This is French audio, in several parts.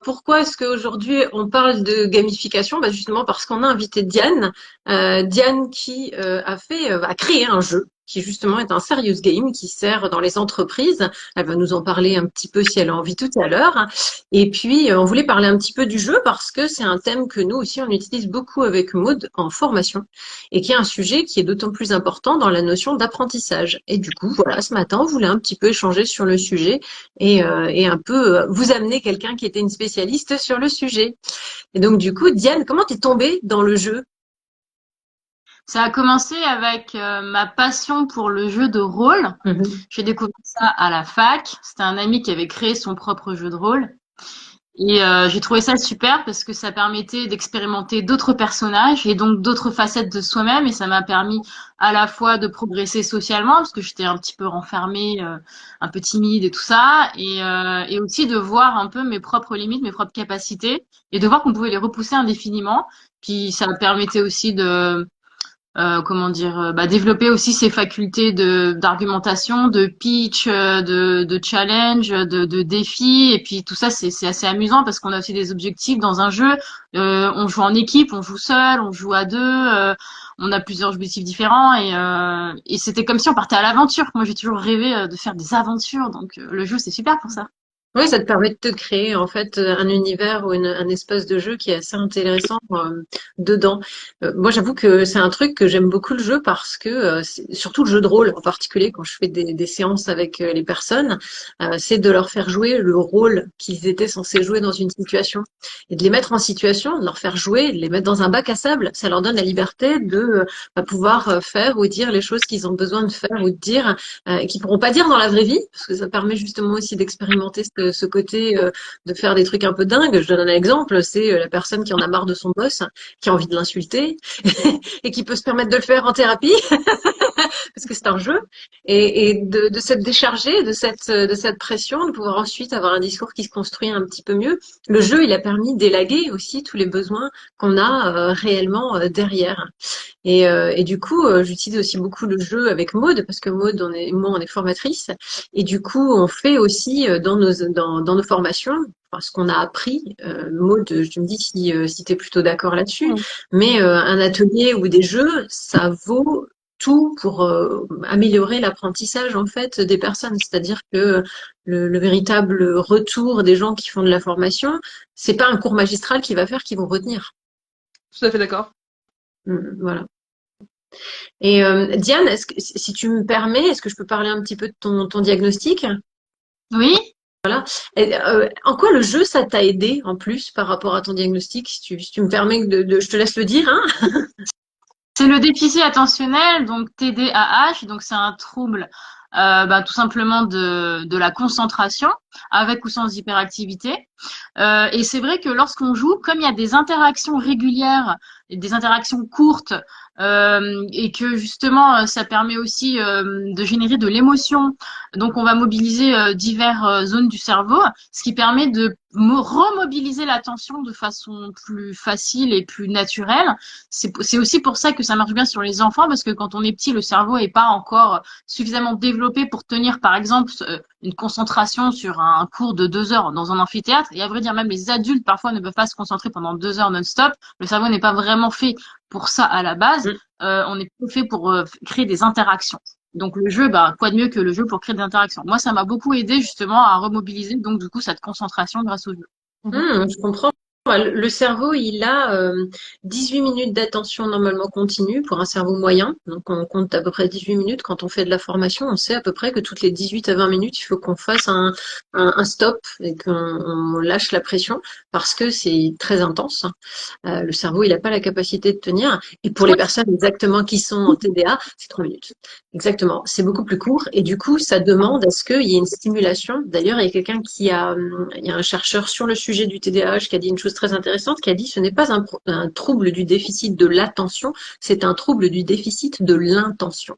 Pourquoi est-ce qu'aujourd'hui on parle de gamification? Bah justement parce qu'on a invité Diane, Diane qui a créé un jeu qui justement est un serious game qui sert dans les entreprises. Elle va nous en parler un petit peu si elle a envie tout à l'heure. Et puis on voulait parler un petit peu du jeu parce que c'est un thème que nous aussi on utilise beaucoup avec Maud en formation et qui est un sujet qui est d'autant plus important dans la notion d'apprentissage. Et du coup voilà, ce matin on voulait un petit peu échanger sur le sujet et un peu vous amener quelqu'un qui était une spécialiste sur le sujet. Et donc du coup, Diane, comment t'es tombée dans le jeu? Ça a commencé avec ma passion pour le jeu de rôle. Mhm. J'ai découvert ça à la fac. C'était un ami qui avait créé son propre jeu de rôle. Et j'ai trouvé ça super parce que ça permettait d'expérimenter d'autres personnages et donc d'autres facettes de soi-même. Et ça m'a permis à la fois de progresser socialement parce que j'étais un petit peu renfermée, un peu timide et tout ça. Et aussi de voir un peu mes propres limites, mes propres capacités et de voir qu'on pouvait les repousser indéfiniment. Puis ça me permettait aussi de comment dire, développer aussi ses facultés de d'argumentation, de pitch, de challenge, de défi. Et puis tout ça, c'est assez amusant parce qu'on a aussi des objectifs dans un jeu. On joue en équipe, on joue seul, on joue à deux. On a plusieurs objectifs différents et c'était comme si on partait à l'aventure. Moi, j'ai toujours rêvé de faire des aventures, donc le jeu, c'est super pour ça. Oui, ça te permet de te créer en fait un univers ou un espace de jeu qui est assez intéressant dedans. Moi, j'avoue que c'est un truc que j'aime beaucoup le jeu parce que surtout le jeu de rôle en particulier quand je fais des séances avec les personnes, c'est de leur faire jouer le rôle qu'ils étaient censés jouer dans une situation et de les mettre en situation, de leur faire jouer, de les mettre dans un bac à sable. Ça leur donne la liberté de pouvoir faire ou dire les choses qu'ils ont besoin de faire ou de dire et qu'ils pourront pas dire dans la vraie vie, parce que ça permet justement aussi d'expérimenter ce côté de faire des trucs un peu dingues. Je donne un exemple, c'est la personne qui en a marre de son boss, qui a envie de l'insulter et qui peut se permettre de le faire en thérapie parce que c'est un jeu et de s'être déchargé de cette pression, de pouvoir ensuite avoir un discours qui se construit un petit peu mieux. Le jeu, il a permis d'élaguer aussi tous les besoins qu'on a réellement derrière. Et du coup, j'utilise aussi beaucoup le jeu avec Maud parce que Maud, moi, on est formatrice et du coup, on fait aussi dans nos formations enfin, ce qu'on a appris. Maud, tu me dis si tu es plutôt d'accord là-dessus, mais un atelier ou des jeux, ça vaut tout pour améliorer l'apprentissage en fait des personnes. C'est-à-dire que le véritable retour des gens qui font de la formation, c'est pas un cours magistral qui va faire qu'ils vont retenir. Tout à fait d'accord. Voilà. Et Diane, si tu me permets, est-ce que je peux parler un petit peu de ton diagnostic? Oui. Et, en quoi le jeu, ça t'a aidé en plus par rapport à ton diagnostic? Si tu me permets je te laisse le dire, hein? C'est le déficit attentionnel, donc TDAH, donc c'est un trouble tout simplement de la concentration, avec ou sans hyperactivité. Et c'est vrai que lorsqu'on joue, comme il y a des interactions régulières, et des interactions courtes, et que justement ça permet aussi de générer de l'émotion, donc on va mobiliser diverses zones du cerveau, ce qui permet de remobiliser l'attention de façon plus facile et plus naturelle. C'est aussi pour ça que ça marche bien sur les enfants, parce que quand on est petit, le cerveau est pas encore suffisamment développé pour tenir, par exemple, une concentration sur un cours de 2 heures dans un amphithéâtre. Et à vrai dire, même les adultes, parfois, ne peuvent pas se concentrer pendant 2 heures non-stop. Le cerveau n'est pas vraiment fait pour ça à la base. Mm. On est fait pour créer des interactions. Donc le jeu, quoi de mieux que le jeu pour créer des interactions. Moi, ça m'a beaucoup aidé justement à remobiliser donc du coup cette concentration grâce au jeu. Je comprends. Le cerveau, il a 18 minutes d'attention normalement continue pour un cerveau moyen. Donc on compte à peu près 18 minutes. Quand on fait de la formation, on sait à peu près que toutes les 18 à 20 minutes, il faut qu'on fasse un stop et qu'on lâche la pression parce que c'est très intense. Le cerveau, il n'a pas la capacité de tenir. Et pour les personnes exactement qui sont en TDA, c'est 3 minutes. Exactement. C'est beaucoup plus court. Et du coup, ça demande à ce qu'il y ait une stimulation. D'ailleurs, il y a il y a un chercheur sur le sujet du TDAH qui a dit une chose très intéressante, qui a dit ce n'est pas un trouble du déficit de l'attention, c'est un trouble du déficit de l'intention.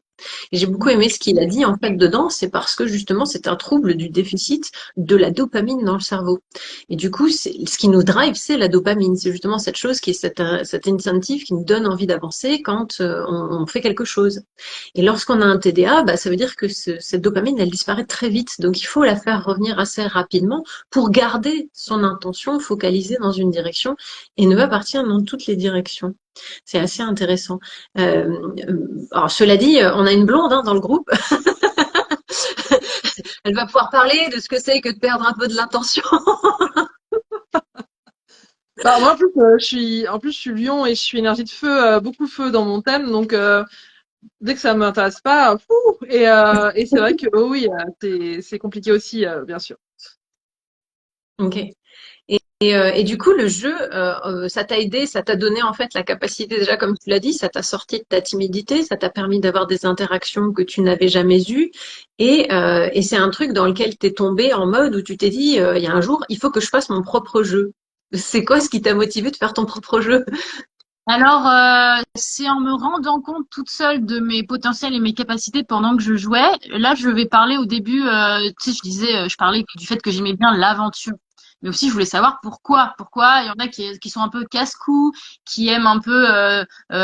Et j'ai beaucoup aimé ce qu'il a dit en fait dedans, c'est parce que justement c'est un trouble du déficit de la dopamine dans le cerveau. Et du coup, ce qui nous drive, c'est la dopamine. C'est justement cette chose qui est cet incentive qui nous donne envie d'avancer quand on fait quelque chose. Et lorsqu'on a un TDA, bah, ça veut dire que cette dopamine, elle disparaît très vite. Donc il faut la faire revenir assez rapidement pour garder son intention focalisée dans une direction et ne pas partir dans toutes les directions. C'est assez intéressant. Alors cela dit, on a une blonde hein, dans le groupe. Elle va pouvoir parler de ce que c'est que de perdre un peu de l'intention. Bah, moi, en plus, je suis lion et je suis énergie de feu, beaucoup feu dans mon thème. Donc, dès que ça m'intéresse pas, fou. Et c'est vrai que, oh oui, c'est compliqué aussi, bien sûr. Ok. Et du coup, le jeu, ça t'a aidé, ça t'a donné en fait la capacité, déjà comme tu l'as dit, ça t'a sorti de ta timidité, ça t'a permis d'avoir des interactions que tu n'avais jamais eues. Et c'est un truc dans lequel t'es tombé en mode où tu t'es dit, il y a un jour, il faut que je fasse mon propre jeu. C'est quoi ce qui t'a motivé de faire ton propre jeu? Alors, c'est en me rendant compte toute seule de mes potentiels et mes capacités pendant que je jouais. Là, je vais parler au début, tu sais, je disais, je parlais du fait que j'aimais bien l'aventure. Mais aussi, je voulais savoir pourquoi. Pourquoi il y en a qui sont un peu casse-cou, qui aiment un peu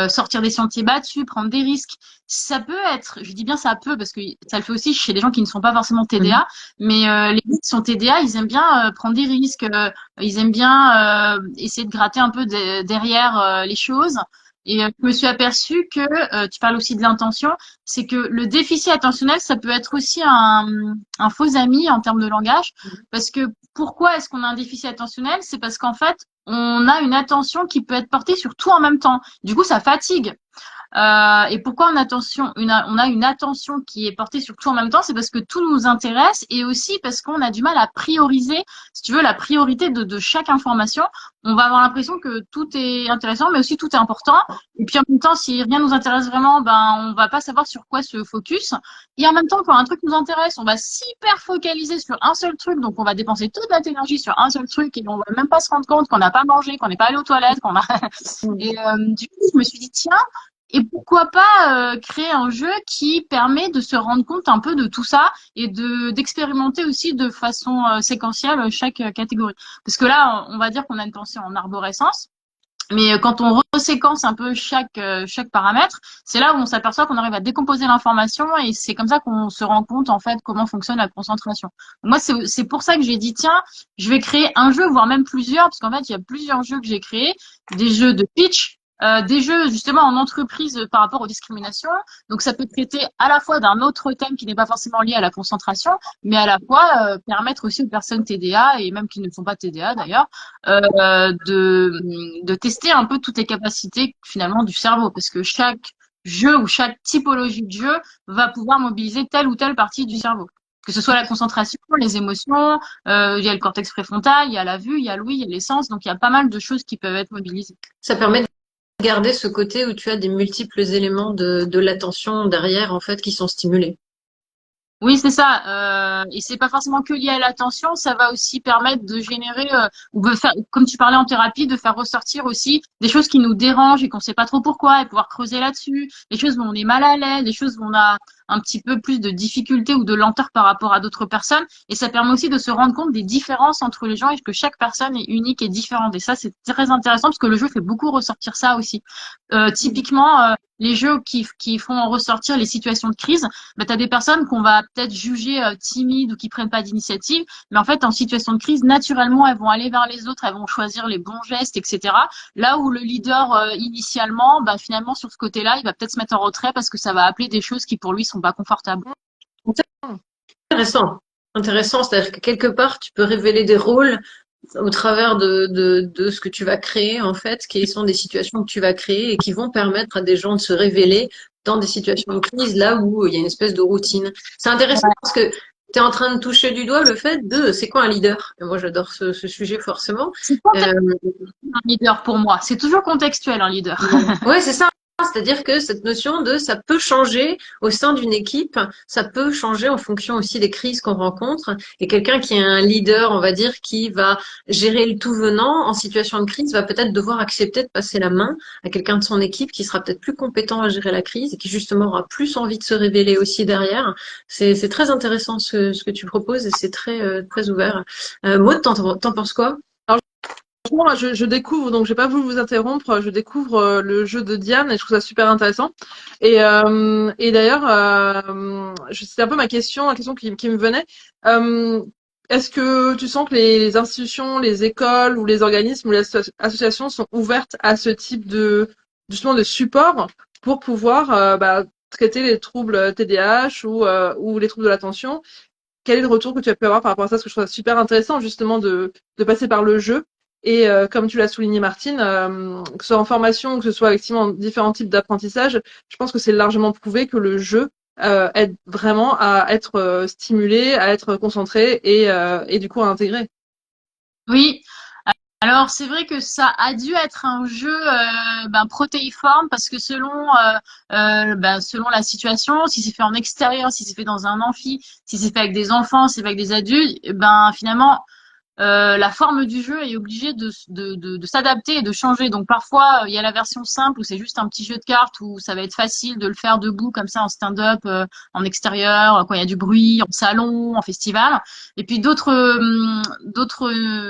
sortir des sentiers battus, prendre des risques. Ça peut être, je dis bien ça peut, parce que ça le fait aussi chez les gens qui ne sont pas forcément Mhm. TDA, mais les gens qui sont TDA, ils aiment bien prendre des risques, ils aiment bien essayer de gratter un peu derrière les choses. Et je me suis aperçue que, tu parles aussi de l'intention, c'est que le déficit attentionnel, ça peut être aussi un faux ami en termes de langage. Parce que pourquoi est-ce qu'on a un déficit attentionnel? C'est parce qu'en fait, on a une attention qui peut être portée sur tout en même temps. Du coup, ça fatigue. Et pourquoi on a une attention qui est portée sur tout en même temps, c'est parce que tout nous intéresse et aussi parce qu'on a du mal à prioriser, si tu veux, la priorité de chaque information. On va avoir l'impression que tout est intéressant, mais aussi tout est important. Et puis en même temps, si rien nous intéresse vraiment, ben on va pas savoir sur quoi se focus. Et en même temps, quand un truc nous intéresse, on va s'hyper focaliser sur un seul truc, donc on va dépenser toute notre énergie sur un seul truc et on va même pas se rendre compte qu'on n'a pas mangé, qu'on n'est pas allé aux toilettes, qu'on a. Et du coup, je me suis dit tiens. Et pourquoi pas créer un jeu qui permet de se rendre compte un peu de tout ça et d'expérimenter aussi de façon séquentielle chaque catégorie. Parce que là, on va dire qu'on a une pensée en arborescence, mais quand on reséquence un peu chaque paramètre, c'est là où on s'aperçoit qu'on arrive à décomposer l'information et c'est comme ça qu'on se rend compte en fait comment fonctionne la concentration. Donc moi, c'est pour ça que j'ai dit tiens, je vais créer un jeu, voire même plusieurs, parce qu'en fait, il y a plusieurs jeux que j'ai créés, des jeux de pitch, des jeux justement en entreprise par rapport aux discriminations. Donc ça peut traiter à la fois d'un autre thème qui n'est pas forcément lié à la concentration, mais à la fois permettre aussi aux personnes TDA et même qui ne sont pas TDA d'ailleurs de tester un peu toutes les capacités finalement du cerveau, parce que chaque jeu ou chaque typologie de jeu va pouvoir mobiliser telle ou telle partie du cerveau. Que ce soit la concentration, les émotions, il y a le cortex préfrontal, il y a la vue, il y a l'ouïe, il y a les sens, donc il y a pas mal de choses qui peuvent être mobilisées. Ça permet de garder ce côté où tu as des multiples éléments de l'attention derrière, en fait, qui sont stimulés. Oui, c'est ça. Et c'est pas forcément que lié à l'attention, ça va aussi permettre de générer ou de faire, comme tu parlais en thérapie, de faire ressortir aussi des choses qui nous dérangent et qu'on sait pas trop pourquoi, et pouvoir creuser là-dessus, des choses où on est mal à l'aise, des choses où on a un petit peu plus de difficulté ou de lenteur par rapport à d'autres personnes. Et ça permet aussi de se rendre compte des différences entre les gens et que chaque personne est unique et différente. Et ça, c'est très intéressant parce que le jeu fait beaucoup ressortir ça aussi. Typiquement, les jeux qui font ressortir les situations de crise, bah, tu as des personnes qu'on va peut-être juger timides ou qui prennent pas d'initiative, mais en fait, en situation de crise, naturellement, elles vont aller vers les autres, elles vont choisir les bons gestes, etc. Là où le leader, initialement, bah, finalement, sur ce côté-là, il va peut-être se mettre en retrait parce que ça va appeler des choses qui, pour lui, sont pas confortables. Intéressant. Intéressant, c'est-à-dire que quelque part, tu peux révéler des rôles au travers de ce que tu vas créer, en fait, qui sont des situations que tu vas créer et qui vont permettre à des gens de se révéler dans des situations de crise, là où il y a une espèce de routine. C'est intéressant parce que tu es en train de toucher du doigt le fait de c'est quoi un leader? Et moi, j'adore ce sujet forcément. C'est Euh, contextuel, un leader pour moi. C'est toujours contextuel, un leader. ouais, c'est ça. c'est-à-dire que cette notion de ça peut changer au sein d'une équipe, ça peut changer en fonction aussi des crises qu'on rencontre. Et quelqu'un qui est un leader, on va dire, qui va gérer le tout venant en situation de crise, va peut-être devoir accepter de passer la main à quelqu'un de son équipe qui sera peut-être plus compétent à gérer la crise et qui justement aura plus envie de se révéler aussi derrière. C'est très intéressant ce que tu proposes et c'est très ouvert. Maud, t'en penses quoi? Moi, je découvre, donc j'ai pas voulu vous interrompre, je découvre le jeu de Diane et je trouve ça super intéressant. Et d'ailleurs, c'était un peu ma question, la question qui me venait. Euh, Est-ce que tu sens que les institutions, les écoles ou les organismes ou les associations sont ouvertes à ce type de justement de support pour pouvoir traiter les troubles TDAH ou les troubles de l'attention? Quel est le retour que tu as pu avoir par rapport à ça? Parce que je trouve ça super intéressant justement de passer par le jeu. Et comme tu l'as souligné, Martine, que ce soit en formation ou que ce soit effectivement en différents types d'apprentissage, je pense que c'est largement prouvé que le jeu aide vraiment à être stimulé, à être concentré et du coup à intégrer. Oui. Alors c'est vrai que ça a dû être un jeu protéiforme parce que selon la situation, si c'est fait en extérieur, si c'est fait dans un amphi, si c'est fait avec des enfants, si c'est fait avec des adultes, finalement la forme du jeu est obligée de s'adapter et de changer. Donc parfois, il y a la version simple où c'est juste un petit jeu de cartes où ça va être facile de le faire debout comme ça en stand-up, en extérieur, quand il y a du bruit, en salon, en festival. Et puis d'autres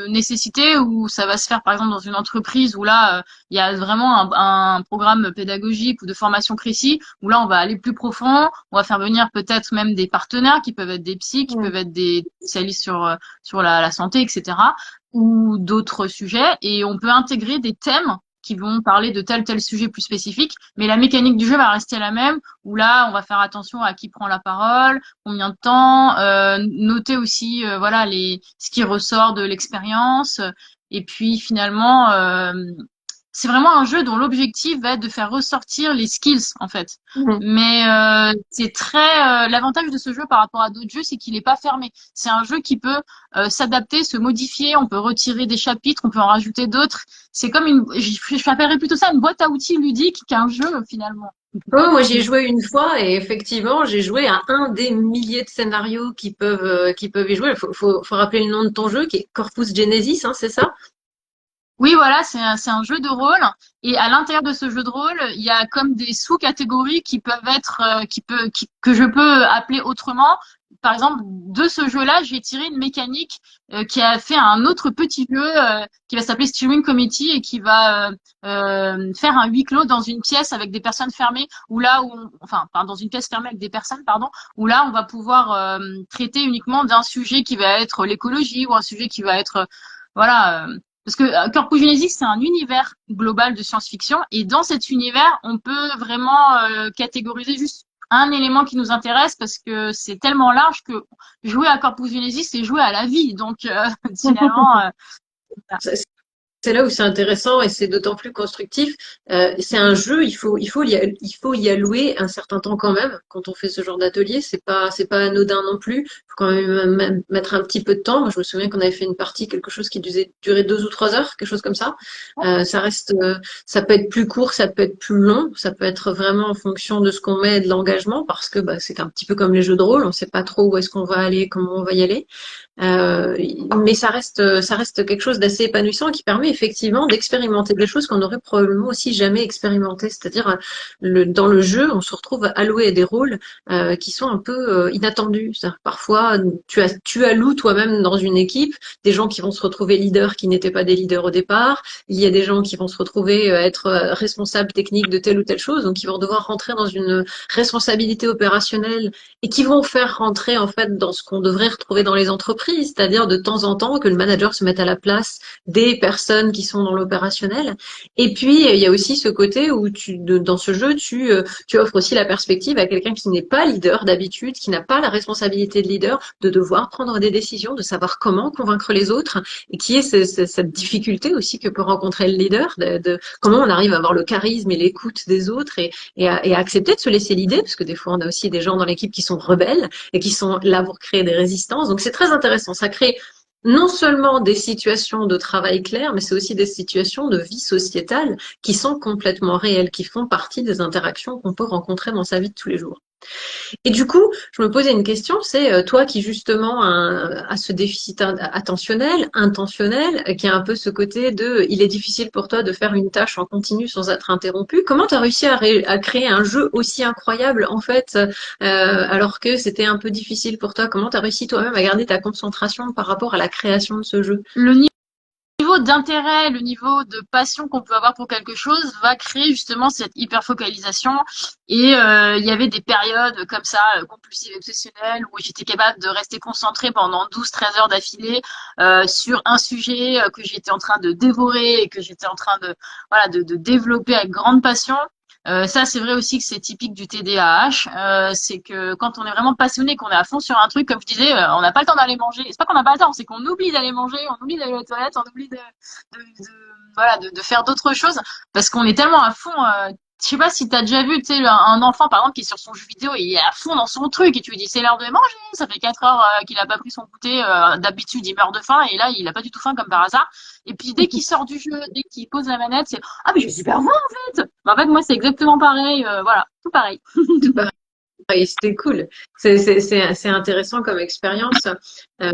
nécessités où ça va se faire par exemple dans une entreprise où là, il y a vraiment un programme pédagogique ou de formation précis où là, on va aller plus profond, on va faire venir peut-être même des partenaires qui peuvent être des psys, qui peuvent être des spécialistes sur la santé, etc., ou d'autres sujets, et on peut intégrer des thèmes qui vont parler de tel sujet plus spécifique, mais la mécanique du jeu va rester la même, où là, on va faire attention à qui prend la parole, combien de temps, noter aussi, voilà, ce qui ressort de l'expérience, et puis finalement, c'est vraiment un jeu dont l'objectif va être de faire ressortir les skills en fait. Mhm. Mais c'est l'avantage de ce jeu par rapport à d'autres jeux, c'est qu'il n'est pas fermé. C'est un jeu qui peut s'adapter, se modifier. On peut retirer des chapitres, on peut en rajouter d'autres. C'est comme j'appellerais plutôt ça une boîte à outils ludique qu'un jeu finalement. Oh, moi, j'y ai joué une fois et effectivement, j'ai joué à un des milliers de scénarios qui peuvent y jouer. Faut rappeler le nom de ton jeu qui est Corpus Genesis, hein, c'est ça? Oui, voilà, c'est un jeu de rôle. Et à l'intérieur de ce jeu de rôle, il y a comme des sous-catégories qui peuvent être, que je peux appeler autrement. Par exemple, de ce jeu-là, j'ai tiré une mécanique qui a fait un autre petit jeu qui va s'appeler Steering Committee et qui va faire un huis clos dans une pièce avec des personnes fermées, ou là où, dans une pièce fermée avec des personnes, pardon, où là on va pouvoir traiter uniquement d'un sujet qui va être l'écologie ou un sujet qui va être, voilà. Parce que Corpus Genesis, c'est un univers global de science-fiction, et dans cet univers, on peut vraiment catégoriser juste un élément qui nous intéresse parce que c'est tellement large que jouer à Corpus Genesis, c'est jouer à la vie. Donc finalement, C'est là où c'est intéressant et c'est d'autant plus constructif. C'est un jeu, il faut y allouer un certain temps quand même quand on fait ce genre d'atelier. C'est pas anodin non plus. Il faut quand même mettre un petit peu de temps. Moi, je me souviens qu'on avait fait une partie, quelque chose qui durait 2 ou 3 heures, quelque chose comme ça. Ça reste, ça peut être plus court, ça peut être plus long, ça peut être vraiment en fonction de ce qu'on met et de l'engagement parce que c'est un petit peu comme les jeux de rôle. On sait pas trop où est-ce qu'on va aller, comment on va y aller. Euh, mais ça reste quelque chose d'assez épanouissant qui permet effectivement d'expérimenter des choses qu'on aurait probablement aussi jamais expérimentées. C'est-à-dire, dans le jeu, on se retrouve alloué à des rôles qui sont un peu inattendus. C'est-à-dire, parfois, tu alloues toi-même dans une équipe des gens qui vont se retrouver leaders qui n'étaient pas des leaders au départ. Il y a des gens qui vont se retrouver être responsables techniques de telle ou telle chose, donc ils vont devoir rentrer dans une responsabilité opérationnelle et qui vont faire rentrer en fait dans ce qu'on devrait retrouver dans les entreprises, c'est-à-dire de temps en temps que le manager se mette à la place des personnes qui sont dans l'opérationnel. Et puis il y a aussi ce côté où dans ce jeu, tu offres aussi la perspective à quelqu'un qui n'est pas leader d'habitude, qui n'a pas la responsabilité de leader, de devoir prendre des décisions, de savoir comment convaincre les autres, et qui est cette difficulté aussi que peut rencontrer le leader, de comment on arrive à avoir le charisme et l'écoute des autres et à accepter de se laisser l'idée, parce que des fois on a aussi des gens dans l'équipe qui sont rebelles et qui sont là pour créer des résistances. Donc c'est très intéressant. Ça crée non seulement des situations de travail claires, mais c'est aussi des situations de vie sociétale qui sont complètement réelles, qui font partie des interactions qu'on peut rencontrer dans sa vie de tous les jours. Et du coup, je me posais une question, c'est toi qui justement a ce déficit attentionnel, intentionnel, qui a un peu ce côté de, il est difficile pour toi de faire une tâche en continu sans être interrompu. Comment tu as réussi à créer un jeu aussi incroyable en fait, alors que c'était un peu difficile pour toi? Comment tu as réussi toi-même à garder ta concentration par rapport à la création de ce jeu? Le niveau d'intérêt, le niveau de passion qu'on peut avoir pour quelque chose va créer justement cette hyper-focalisation. Et il y avait des périodes comme ça, compulsives, obsessionnelles, où j'étais capable de rester concentrée pendant 12-13 heures d'affilée sur un sujet que j'étais en train de dévorer et que j'étais en train de, voilà, de développer avec grande passion. Ça, c'est vrai aussi que c'est typique du TDAH. C'est que quand on est vraiment passionné, qu'on est à fond sur un truc, comme je disais, on n'a pas le temps d'aller manger. C'est pas qu'on n'a pas le temps, c'est qu'on oublie d'aller manger, on oublie d'aller aux toilettes, on oublie voilà, de faire d'autres choses parce qu'on est tellement à fond. Je sais pas si t'as déjà vu, tu sais, un enfant par exemple qui est sur son jeu vidéo et il est à fond dans son truc et tu lui dis c'est l'heure de manger, ça fait 4 heures qu'il a pas pris son goûter, d'habitude il meurt de faim et là il a pas du tout faim comme par hasard. Et puis dès qu'il sort du jeu, dès qu'il pose la manette, c'est ah mais je suis super faim en fait. Mais en fait moi c'est exactement pareil, voilà, tout pareil. Tout pareil, c'était cool. C'est intéressant comme expérience. Euh,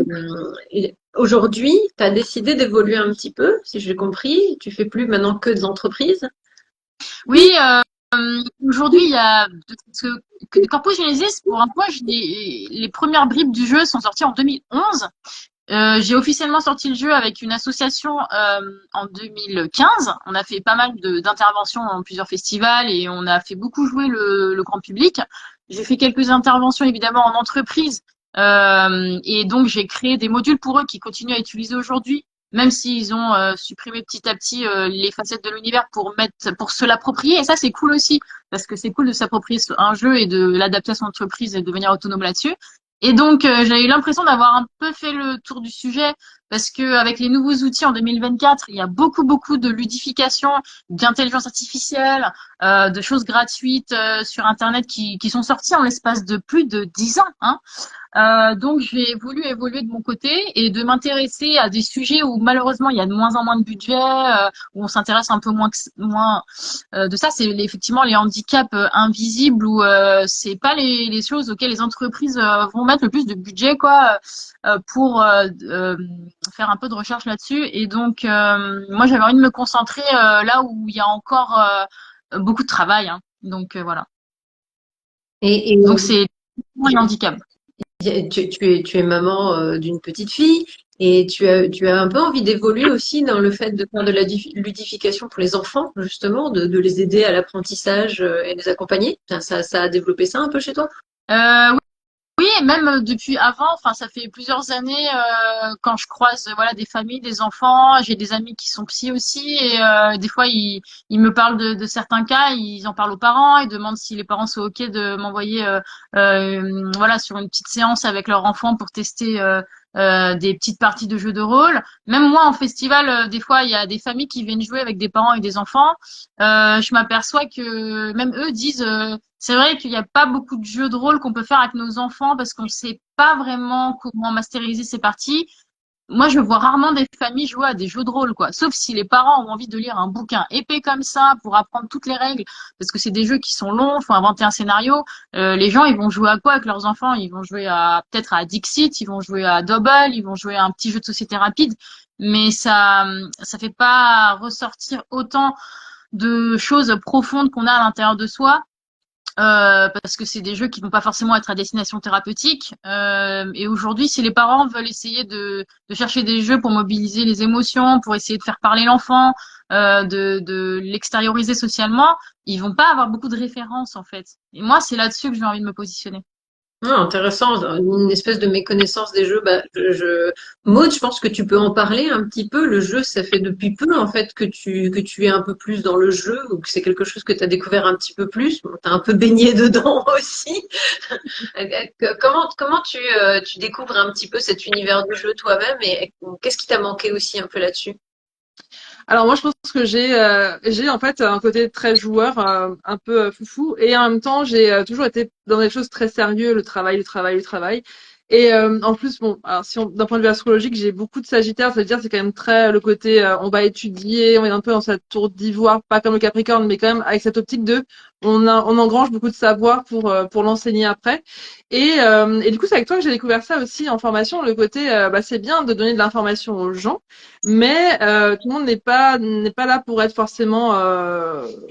Aujourd'hui, tu as décidé d'évoluer un petit peu, si j'ai compris. Tu fais plus maintenant que de l'entreprise. Oui, aujourd'hui il y a que Corpus Genesis pour un point, les premières bribes du jeu sont sorties en 2011. J'ai officiellement sorti le jeu avec une association en 2015. On a fait pas mal d'interventions dans plusieurs festivals et on a fait beaucoup jouer le grand public. J'ai fait quelques interventions évidemment en entreprise et donc j'ai créé des modules pour eux qui continuent à utiliser aujourd'hui, même s'ils ont supprimé petit à petit les facettes de l'univers pour se l'approprier. Et ça c'est cool aussi parce que c'est cool de s'approprier un jeu et de l'adapter à son entreprise et de devenir autonome là-dessus. Et donc, j'ai eu l'impression d'avoir un peu fait le tour du sujet parce que avec les nouveaux outils en 2024, il y a beaucoup de ludification, d'intelligence artificielle, de choses gratuites sur Internet qui sont sorties en l'espace de plus de 10 ans. Hein. Donc j'ai voulu évoluer de mon côté et de m'intéresser à des sujets où malheureusement il y a de moins en moins de budget, où on s'intéresse un peu moins de ça. C'est effectivement les handicaps invisibles où c'est pas les choses auxquelles les entreprises vont mettre le plus de budget quoi pour faire un peu de recherche là-dessus. Et donc moi j'avais envie de me concentrer là où il y a encore beaucoup de travail. Hein. Donc voilà. Et Donc c'est les handicaps. tu es maman d'une petite fille et tu as un peu envie d'évoluer aussi dans le fait de faire de la ludification pour les enfants, justement, de les aider à l'apprentissage et les accompagner. Ça a développé ça un peu chez toi? Oui, oui, et même depuis avant, enfin ça fait plusieurs années quand je croise voilà des familles, des enfants, j'ai des amis qui sont psy aussi et des fois ils me parlent de certains cas, ils en parlent aux parents, ils demandent si les parents sont ok de m'envoyer voilà sur une petite séance avec leur enfant pour tester des petites parties de jeux de rôle. Même moi en festival, des fois il y a des familles qui viennent jouer avec des parents et des enfants. Je m'aperçois que même eux disent c'est vrai qu'il n'y a pas beaucoup de jeux de rôle qu'on peut faire avec nos enfants parce qu'on ne sait pas vraiment comment masteriser ces parties. Moi, je vois rarement des familles jouer à des jeux de rôle, quoi. Sauf si les parents ont envie de lire un bouquin épais comme ça pour apprendre toutes les règles, parce que c'est des jeux qui sont longs, faut inventer un scénario. Les gens, ils vont jouer à quoi avec leurs enfants? Ils vont jouer à peut-être à Dixit, ils vont jouer à Double, ils vont jouer à un petit jeu de société rapide, mais ça fait pas ressortir autant de choses profondes qu'on a à l'intérieur de soi parce que c'est des jeux qui vont pas forcément être à destination thérapeutique. Et aujourd'hui, si les parents veulent essayer de chercher des jeux pour mobiliser les émotions, pour essayer de faire parler l'enfant, de l'extérioriser socialement, ils vont pas avoir beaucoup de références en fait. Et moi, c'est là-dessus que j'ai envie de me positionner. Ah, intéressant, une espèce de méconnaissance des jeux. Maud, je pense que tu peux en parler un petit peu. Le jeu, ça fait depuis peu en fait que tu es un peu plus dans le jeu ou que c'est quelque chose que tu as découvert un petit peu plus. Bon, tu as un peu baigné dedans aussi. Comment tu découvres un petit peu cet univers du jeu toi-même et qu'est-ce qui t'a manqué aussi un peu là-dessus? Alors moi je pense que j'ai en fait un côté très joueur, un peu foufou, et en même temps j'ai toujours été dans des choses très sérieuses, le travail, le travail, le travail. Et en plus, bon, alors si on, d'un point de vue astrologique, j'ai beaucoup de Sagittaire, ça veut dire c'est quand même très le côté on va étudier, on est un peu dans cette tour d'ivoire, pas comme le Capricorne, mais quand même avec cette optique de on engrange beaucoup de savoir pour l'enseigner après. Et du coup, c'est avec toi que j'ai découvert ça aussi en formation, le côté bah, c'est bien de donner de l'information aux gens, mais tout le monde n'est pas là pour être forcément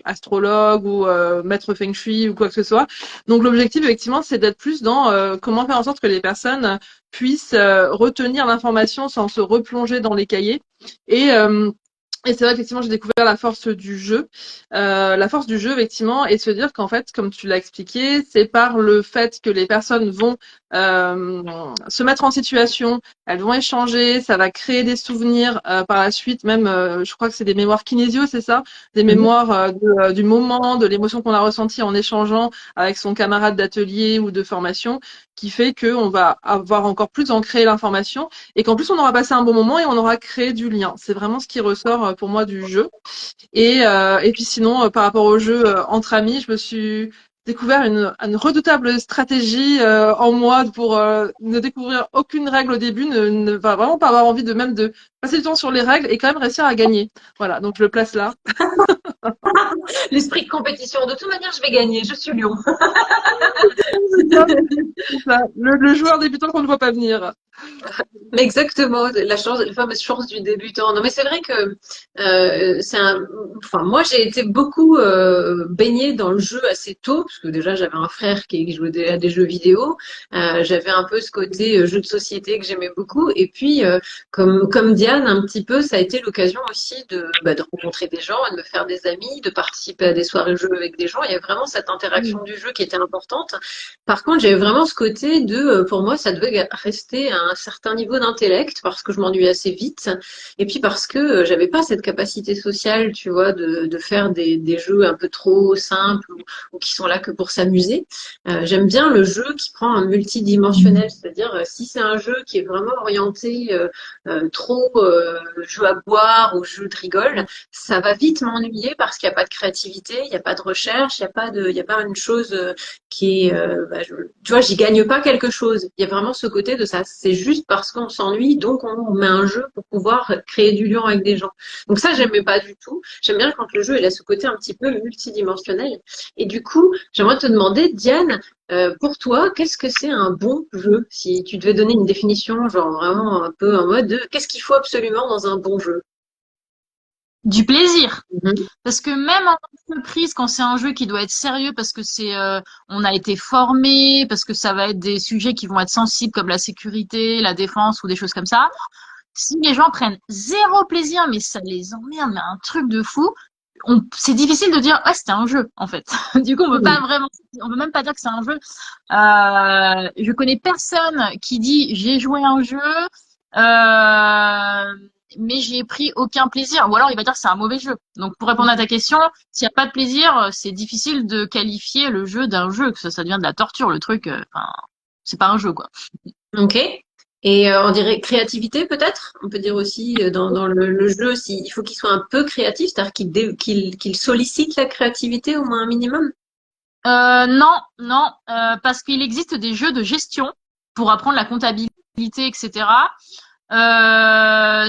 astrologue ou maître feng shui ou quoi que ce soit. Donc l'objectif effectivement, c'est d'être plus dans comment faire en sorte que les personnes puissent retenir l'information sans se replonger dans les cahiers. Et et c'est vrai, effectivement, j'ai découvert la force du jeu. La force du jeu, effectivement, et de se dire qu'en fait, comme tu l'as expliqué, c'est par le fait que les personnes vont se mettre en situation, elles vont échanger, ça va créer des souvenirs par la suite, même, je crois que c'est des mémoires kinésio, c'est ça? Des mémoires du moment, de l'émotion qu'on a ressentie en échangeant avec son camarade d'atelier ou de formation, qui fait qu'on va avoir encore plus ancré l'information et qu'en plus on aura passé un bon moment et on aura créé du lien. C'est vraiment ce qui ressort pour moi du jeu. Et puis sinon, par rapport au jeu entre amis, je me suis découvert une redoutable stratégie en moi pour ne découvrir aucune règle au début, ne va vraiment pas avoir envie de même de passer du temps sur les règles et quand même réussir à gagner. Voilà, donc je le place là. L'esprit de compétition. De toute manière, je vais gagner. Je suis lion. C'est ça, c'est ça. Le joueur débutant qu'on ne voit pas venir. Mais exactement, la chance, la fameuse chance du débutant. Non, mais c'est vrai que enfin, moi j'ai été beaucoup baignée dans le jeu assez tôt, parce que déjà j'avais un frère qui jouait à des jeux vidéo. J'avais un peu ce côté jeu de société que j'aimais beaucoup. Et puis, comme Diane, un petit peu, ça a été l'occasion aussi de rencontrer des gens, de me faire des amis, de participer à des soirées jeux avec des gens. Il y a vraiment cette interaction du jeu qui était importante. Par contre, j'avais vraiment ce côté pour moi, ça devait rester à un certain niveau d'intellect parce que je m'ennuyais assez vite, et puis parce que j'avais pas cette capacité sociale, tu vois, de faire des jeux un peu trop simples ou qui sont là que pour s'amuser. J'aime bien le jeu qui prend un multidimensionnel, c'est-à-dire si c'est un jeu qui est vraiment orienté trop jeu à boire ou jeu de rigole, ça va vite m'ennuyer parce qu'il n'y a pas de créativité, il n'y a pas de recherche, il y a pas une chose qui est, tu vois, j'y gagne pas quelque chose. Il y a vraiment ce côté de ça. C'est juste parce qu'on s'ennuie, donc on met un jeu pour pouvoir créer du lien avec des gens. Donc ça, j'aimais pas du tout. J'aime bien quand le jeu il a ce côté un petit peu multidimensionnel. Et du coup, j'aimerais te demander, Diane, pour toi, qu'est-ce que c'est un bon jeu? Si tu devais donner une définition, genre vraiment un peu en mode de qu'est-ce qu'il faut absolument dans un bon jeu? Du plaisir. Mhm. Parce que même en entreprise, quand c'est un jeu qui doit être sérieux, parce que on a été formé, parce que ça va être des sujets qui vont être sensibles comme la sécurité, la défense ou des choses comme ça. Si les gens prennent zéro plaisir, mais ça les emmerde, mais un truc de fou, c'est difficile de dire, ah, c'était un jeu, en fait. Du coup, on peut même pas dire que c'est un jeu. Je connais personne qui dit, j'ai joué à un jeu, mais j'ai pris aucun plaisir. Ou alors, il va dire que c'est un mauvais jeu. Donc, pour répondre à ta question, s'il n'y a pas de plaisir, c'est difficile de qualifier le jeu d'un jeu, que ça devient de la torture, le truc, enfin, c'est pas un jeu, quoi. Ok. Et on dirait créativité peut-être. On peut dire aussi dans le jeu, il faut qu'il soit un peu créatif, c'est-à-dire qu'il sollicite la créativité au moins un minimum. Non, non, parce qu'il existe des jeux de gestion pour apprendre la comptabilité, etc.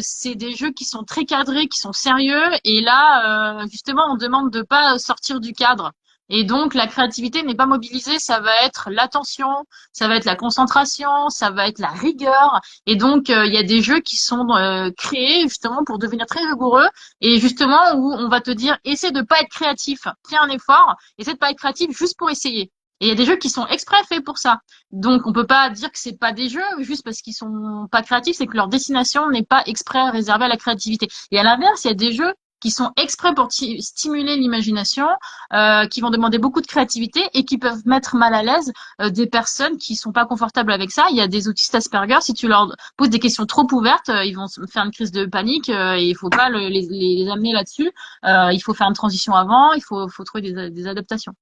C'est des jeux qui sont très cadrés, qui sont sérieux, et là, justement, on demande de pas sortir du cadre. Et donc, la créativité n'est pas mobilisée, ça va être l'attention, ça va être la concentration, ça va être la rigueur. Et donc, il y a des jeux qui sont créés justement pour devenir très rigoureux, et justement où on va te dire, essaie de pas être créatif, fais un effort, essaie de pas être créatif juste pour essayer. Et il y a des jeux qui sont exprès faits pour ça. Donc, on peut pas dire que c'est pas des jeux juste parce qu'ils sont pas créatifs, c'est que leur destination n'est pas exprès réservée à la créativité. Et à l'inverse, il y a des jeux qui sont exprès pour stimuler l'imagination, qui vont demander beaucoup de créativité et qui peuvent mettre mal à l'aise des personnes qui sont pas confortables avec ça. Il y a des autistes Asperger, si tu leur poses des questions trop ouvertes, ils vont faire une crise de panique et il faut pas les amener là-dessus. Il faut faire une transition avant, faut trouver des adaptations.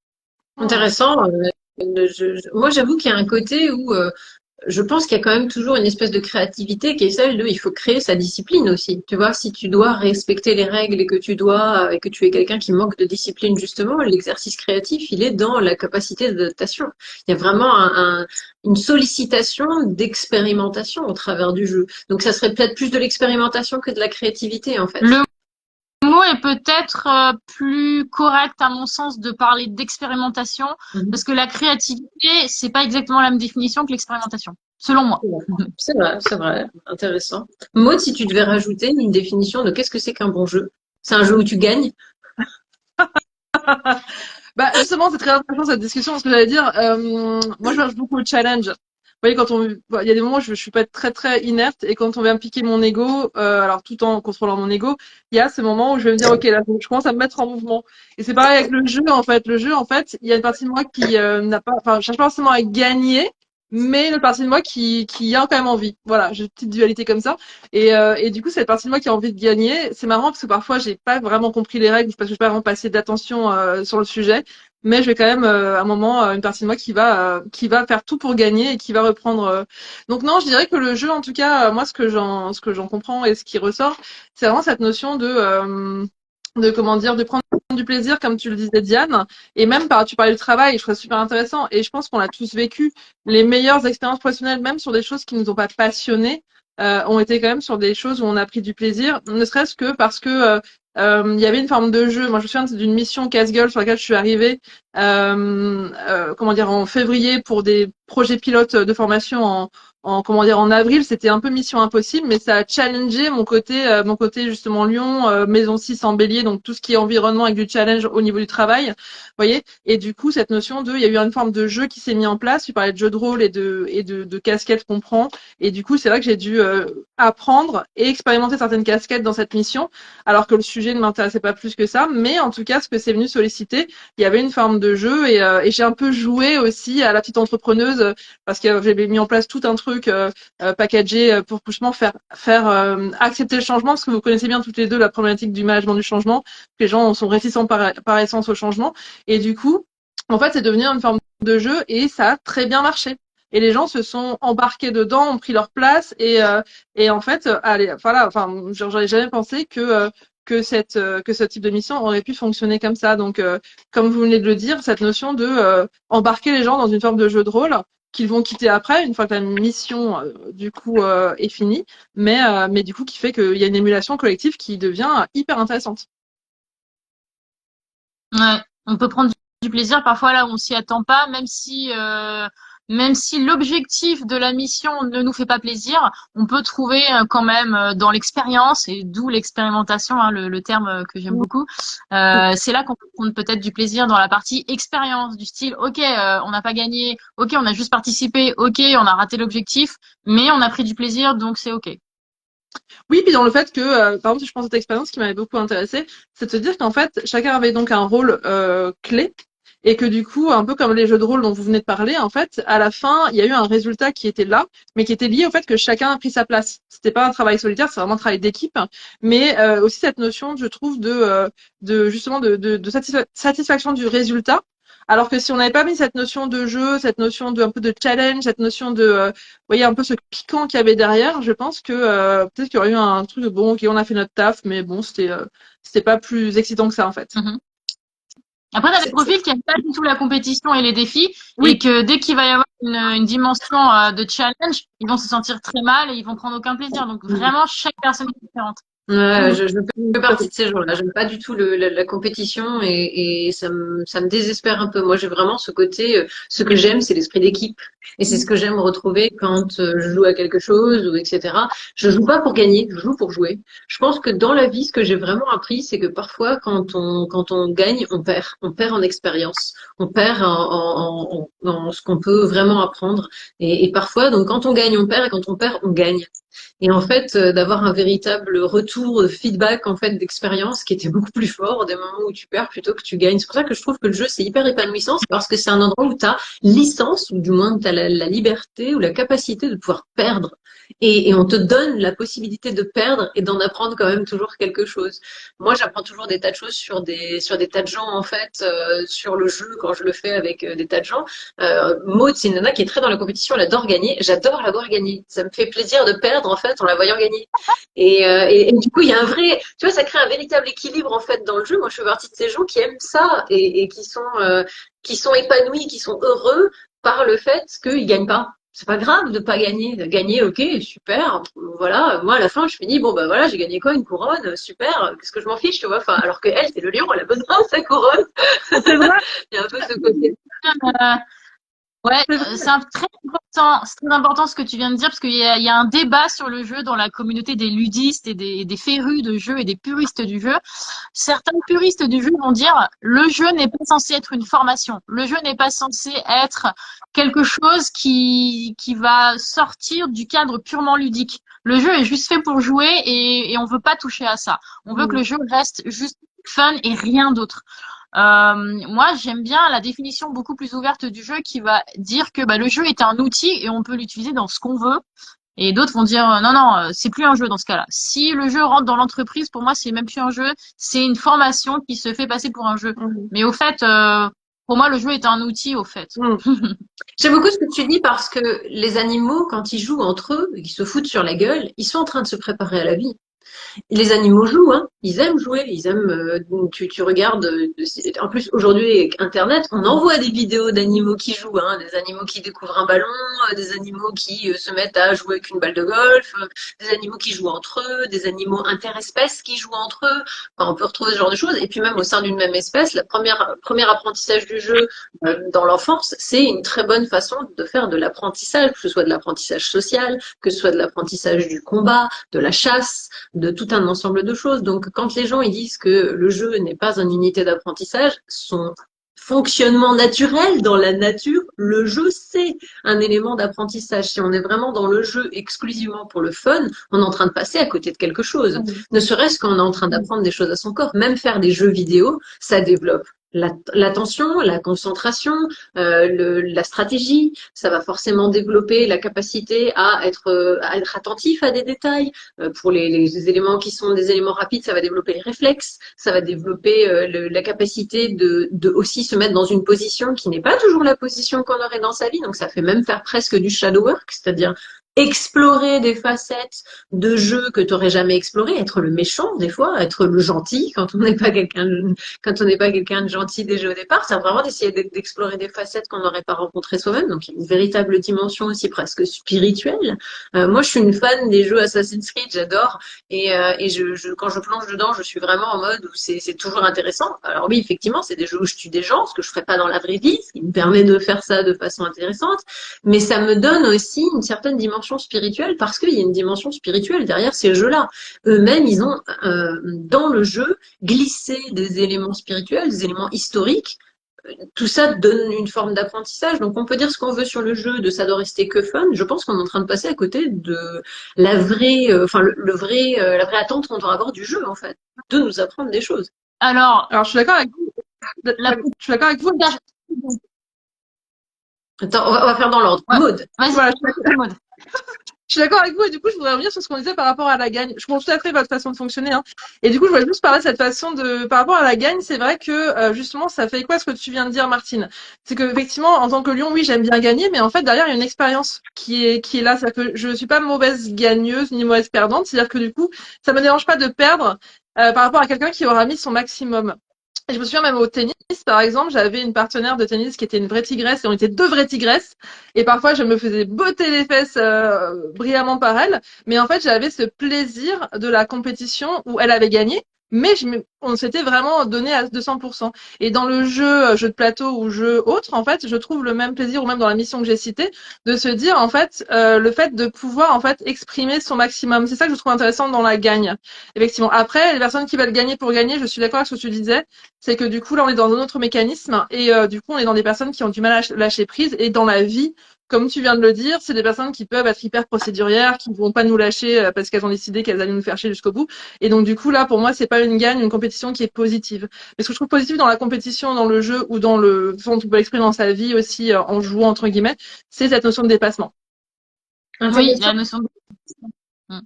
Intéressant. Moi, j'avoue qu'il y a un côté où je pense qu'il y a quand même toujours une espèce de créativité qui est celle de, il faut créer sa discipline aussi. Tu vois, si tu dois respecter les règles et que tu es quelqu'un qui manque de discipline, justement, l'exercice créatif, il est dans la capacité d'adaptation. Il y a vraiment une sollicitation d'expérimentation au travers du jeu. Donc, ça serait peut-être plus de l'expérimentation que de la créativité, en fait. Le mot est peut-être plus correct à mon sens de parler d'expérimentation Mhm. parce que la créativité, c'est pas exactement la même définition que l'expérimentation, selon moi. C'est vrai, intéressant. Maud, si tu devais rajouter une définition de qu'est-ce que c'est qu'un bon jeu? C'est un jeu où tu gagnes? Bah, justement, c'est très intéressant cette discussion parce que j'allais dire, moi je marche beaucoup au challenge. Vous voyez, il y a des moments où je suis pas très très inerte et quand on vient me piquer mon ego, alors tout en contrôlant mon ego, il y a ce moment où je vais me dire, ok, là, je commence à me mettre en mouvement. Et c'est pareil avec le jeu, en fait. Le jeu, en fait, il y a une partie de moi qui n'a pas, enfin, je cherche pas forcément à gagner, mais une partie de moi qui a quand même envie. Voilà, j'ai une petite dualité comme ça. Et du coup, cette partie de moi qui a envie de gagner, c'est marrant parce que parfois, j'ai pas vraiment compris les règles parce que je n'ai pas vraiment passé d'attention sur le sujet. Mais je vais quand même, à un moment, une partie de moi qui va faire tout pour gagner et qui va reprendre. Donc non, je dirais que le jeu, en tout cas, moi, ce que j'en comprends et ce qui ressort, c'est vraiment cette notion de comment dire, de prendre du plaisir, comme tu le disais, Diane. Et même, tu parlais du travail, je trouve ça super intéressant. Et je pense qu'on l'a tous vécu. Les meilleures expériences professionnelles, même sur des choses qui nous ont pas passionnés, ont été quand même sur des choses où on a pris du plaisir, ne serait-ce que parce que il y avait une forme de jeu. Moi, je me souviens d'une mission casse-gueule sur laquelle je suis arrivée, comment dire, en février pour des projets pilotes de formation comment dire, en avril. C'était un peu mission impossible, mais ça a challengé mon côté justement Lyon, Maison 6 en Bélier, donc tout ce qui est environnement avec du challenge au niveau du travail. Vous voyez? Et du coup, cette notion il y a eu une forme de jeu qui s'est mis en place. Tu parlais de jeu de rôle et de casquettes qu'on prend. Et du coup, c'est vrai que j'ai dû apprendre et expérimenter certaines casquettes dans cette mission alors que le sujet ne m'intéressait pas plus que ça. Mais en tout cas, ce que c'est venu solliciter, il y avait une forme de jeu et j'ai un peu joué aussi à la petite entrepreneuse parce que j'avais mis en place tout un truc packagé pour justement faire accepter le changement parce que vous connaissez bien toutes les deux la problématique du management du changement. Que les gens sont réticents par essence au changement et du coup, en fait, c'est devenu une forme de jeu et ça a très bien marché. Et les gens se sont embarqués dedans, ont pris leur place et en fait, allez, voilà, enfin, j'aurais jamais pensé que ce type de mission aurait pu fonctionner comme ça. Donc, comme vous venez de le dire, cette notion de embarquer les gens dans une forme de jeu de rôle qu'ils vont quitter après, une fois que la mission du coup est finie, mais du coup qui fait qu'il y a une émulation collective qui devient hyper intéressante. Ouais, on peut prendre du plaisir parfois là où on s'y attend pas, même si l'objectif de la mission ne nous fait pas plaisir, on peut trouver quand même dans l'expérience et d'où l'expérimentation, hein, le terme que j'aime beaucoup. C'est là qu'on peut prendre peut-être du plaisir dans la partie expérience du style, ok, on n'a pas gagné, ok, on a juste participé, ok, on a raté l'objectif, mais on a pris du plaisir, donc c'est ok. Oui, puis dans le fait que, par exemple, si je pense à cette expérience qui m'avait beaucoup intéressée, c'est de se dire qu'en fait, chacun avait donc un rôle clé et que du coup, un peu comme les jeux de rôle dont vous venez de parler, en fait, à la fin, il y a eu un résultat qui était là, mais qui était lié au fait que chacun a pris sa place. C'était pas un travail solitaire, c'est vraiment un travail d'équipe, mais aussi cette notion, je trouve, de justement de satisfaction du résultat. Alors que si on n'avait pas mis cette notion de jeu, cette notion de un peu de challenge, cette notion de voyez un peu ce piquant qu'il y avait derrière, je pense que peut-être qu'il y aurait eu un truc de bon, ok, on a fait notre taf, mais bon, c'était pas plus excitant que ça en fait. Mhm. Après, tu as des C'est- profils qui n'aiment pas du tout la compétition et les défis, et Oui, que dès qu'il va y avoir une dimension de challenge, ils vont se sentir très mal et ils vont prendre aucun plaisir. Donc vraiment, chaque personne est différente. Ouais, oui, je fais tout à partie fait. de ces gens-là. J'aime pas du tout la compétition et ça me désespère un peu. Moi, j'ai vraiment ce côté, ce que j'aime, c'est l'esprit d'équipe. Et c'est ce que j'aime retrouver quand je joue à quelque chose ou etc. Je joue pas pour gagner, je joue pour jouer. Je pense que dans la vie, ce que j'ai vraiment appris, c'est que parfois, quand on gagne, on perd. On perd en expérience. On perd en ce qu'on peut vraiment apprendre. Et parfois, donc, quand on gagne, on perd et quand on perd, on gagne. Et en fait, d'avoir un véritable retour, feedback en fait d'expérience qui était beaucoup plus fort des moments où tu perds plutôt que tu gagnes. C'est pour ça que je trouve que le jeu c'est hyper épanouissant, c'est parce que c'est un endroit où tu as licence, ou du moins tu as la liberté ou la capacité de pouvoir perdre. Et on te donne la possibilité de perdre et d'en apprendre quand même toujours quelque chose. Moi, j'apprends toujours des tas de choses sur des tas de gens en fait, sur le jeu quand je le fais avec des tas de gens. Maud, c'est une nana qui est très dans la compétition, elle adore gagner. J'adore la voir gagner. Ça me fait plaisir de perdre en fait en la voyant gagner. Et du coup, il y a un vrai, tu vois, ça crée un véritable équilibre en fait dans le jeu. Moi, je fais partie de ces gens qui aiment ça et qui sont épanouis, qui sont heureux par le fait qu'ils gagnent pas. C'est pas grave de pas gagner. De gagner, ok, super. Voilà. Moi, à la fin, je finis, bon, bah voilà, j'ai gagné quoi? Une couronne, super. Qu'est-ce que je m'en fiche, tu vois? Enfin, alors que elle, c'est le lion, elle a besoin de sa couronne. C'est vrai, Il y a un peu ce côté. Euh, Ouais, c'est vrai. c'est très important ce que tu viens de dire parce qu'il y a un débat sur le jeu dans la communauté des ludistes et des férus de jeu et des puristes du jeu. Certains puristes du jeu vont dire le jeu n'est pas censé être une formation. Le jeu n'est pas censé être quelque chose qui va sortir du cadre purement ludique. Le jeu est juste fait pour jouer et on veut pas toucher à ça. On veut que le jeu reste juste fun et rien d'autre. Moi, j'aime bien la définition beaucoup plus ouverte du jeu qui va dire que bah, le jeu est un outil et on peut l'utiliser dans ce qu'on veut. Et d'autres vont dire non, non, c'est plus un jeu dans ce cas-là. Si le jeu rentre dans l'entreprise, pour moi, c'est même plus un jeu, c'est une formation qui se fait passer pour un jeu. Mais au fait, pour moi, le jeu est un outil, au fait. J'aime beaucoup ce que tu dis parce que les animaux, quand ils jouent entre eux, et qu'ils se foutent sur la gueule, ils sont en train de se préparer à la vie. Les animaux jouent, hein. Ils aiment jouer, ils aiment. Tu regardes. En plus, aujourd'hui, avec Internet, on envoie des vidéos d'animaux qui jouent, hein, des animaux qui découvrent un ballon, des animaux qui se mettent à jouer avec une balle de golf, des animaux qui jouent entre eux, des animaux interespèces qui jouent entre eux. Enfin, on peut retrouver ce genre de choses. Et puis même au sein d'une même espèce, la premier apprentissage du jeu dans l'enfance, c'est une très bonne façon de faire de l'apprentissage, que ce soit de l'apprentissage social, que ce soit de l'apprentissage du combat, de la chasse, de tout un ensemble de choses. Donc, quand les gens ils disent que le jeu n'est pas une unité d'apprentissage, son fonctionnement naturel dans la nature, le jeu c'est un élément d'apprentissage. Si on est vraiment dans le jeu exclusivement pour le fun, on est en train de passer à côté de quelque chose. Ne serait-ce qu'on est en train d'apprendre des choses à son corps. Même faire des jeux vidéo, ça développe l'attention, la concentration, la stratégie, ça va forcément développer la capacité à être attentif à des détails. Pour les éléments qui sont des éléments rapides, ça va développer les réflexes, ça va développer la capacité de aussi se mettre dans une position qui n'est pas toujours la position qu'on aurait dans sa vie. Donc ça fait même faire presque du shadow work, c'est-à-dire explorer des facettes de jeu que tu n'aurais jamais exploré, être le méchant des fois, être le gentil quand on n'est pas quelqu'un de gentil déjà au départ, c'est vraiment d'essayer d'explorer des facettes qu'on n'aurait pas rencontrées soi-même. Donc il y a une véritable dimension aussi presque spirituelle. Moi, je suis une fan des jeux Assassin's Creed, j'adore, et quand je plonge dedans, je suis vraiment en mode où c'est toujours intéressant. Alors oui, effectivement, c'est des jeux où je tue des gens, ce que je ferais pas dans la vraie vie, ce qui me permet de faire ça de façon intéressante, mais ça me donne aussi une certaine dimension spirituelle parce qu'il y a une dimension spirituelle derrière ces jeux-là. Eux-mêmes, ils ont dans le jeu glissé des éléments spirituels, des éléments historiques. Tout ça donne une forme d'apprentissage. Donc on peut dire ce qu'on veut sur le jeu, de ça doit rester que fun. Je pense qu'on est en train de passer à côté de la vraie, la vraie attente qu'on doit avoir du jeu en fait, de nous apprendre des choses. Alors, Alors, je suis d'accord avec vous. la Je suis d'accord avec vous. Attends, on va faire dans l'ordre. Ouais. Maud. Vas-y, Voilà, Maud. je suis d'accord avec vous et du coup, je voudrais revenir sur ce qu'on disait par rapport à la gagne. Je comprends tout à fait votre façon de fonctionner, hein. Et du coup, je voulais juste parler de cette façon de, par rapport à la gagne, c'est vrai que justement, ça fait quoi ce que tu viens de dire, Martine? C'est que effectivement, en tant que lion, oui, j'aime bien gagner, mais en fait, derrière, il y a une expérience qui est là. C'est-à-dire que je suis pas mauvaise gagneuse ni mauvaise perdante. C'est-à-dire que du coup, ça me dérange pas de perdre par rapport à quelqu'un qui aura mis son maximum. Et je me souviens même au tennis, par exemple, j'avais une partenaire de tennis qui était une vraie tigresse et on était deux vraies tigresses. Et parfois, je me faisais botter les fesses brillamment par elle. Mais en fait, j'avais ce plaisir de la compétition où elle avait gagné. Mais on s'était vraiment donné à 200%. Et dans le jeu de plateau ou jeu autre, en fait, je trouve le même plaisir, ou même dans la mission que j'ai citée, de se dire, en fait, le fait de pouvoir, en fait, exprimer son maximum. C'est ça que je trouve intéressant dans la gagne. Effectivement. Après, les personnes qui veulent gagner pour gagner, je suis d'accord avec ce que tu disais, c'est que du coup, là, on est dans un autre mécanisme. Et du coup, on est dans des personnes qui ont du mal à lâcher prise. Et dans la vie, comme tu viens de le dire, c'est des personnes qui peuvent être hyper procédurières, qui ne vont pas nous lâcher parce qu'elles ont décidé qu'elles allaient nous faire chier jusqu'au bout. Et donc, du coup, là, pour moi, c'est pas une compétition qui est positive. Mais ce que je trouve positif dans la compétition, dans le jeu ou dans le façon dont on peut l'exprimer dans sa vie aussi, en jouant, entre guillemets, c'est cette notion de dépassement. Oui, Intéressant. la notion de... Mm.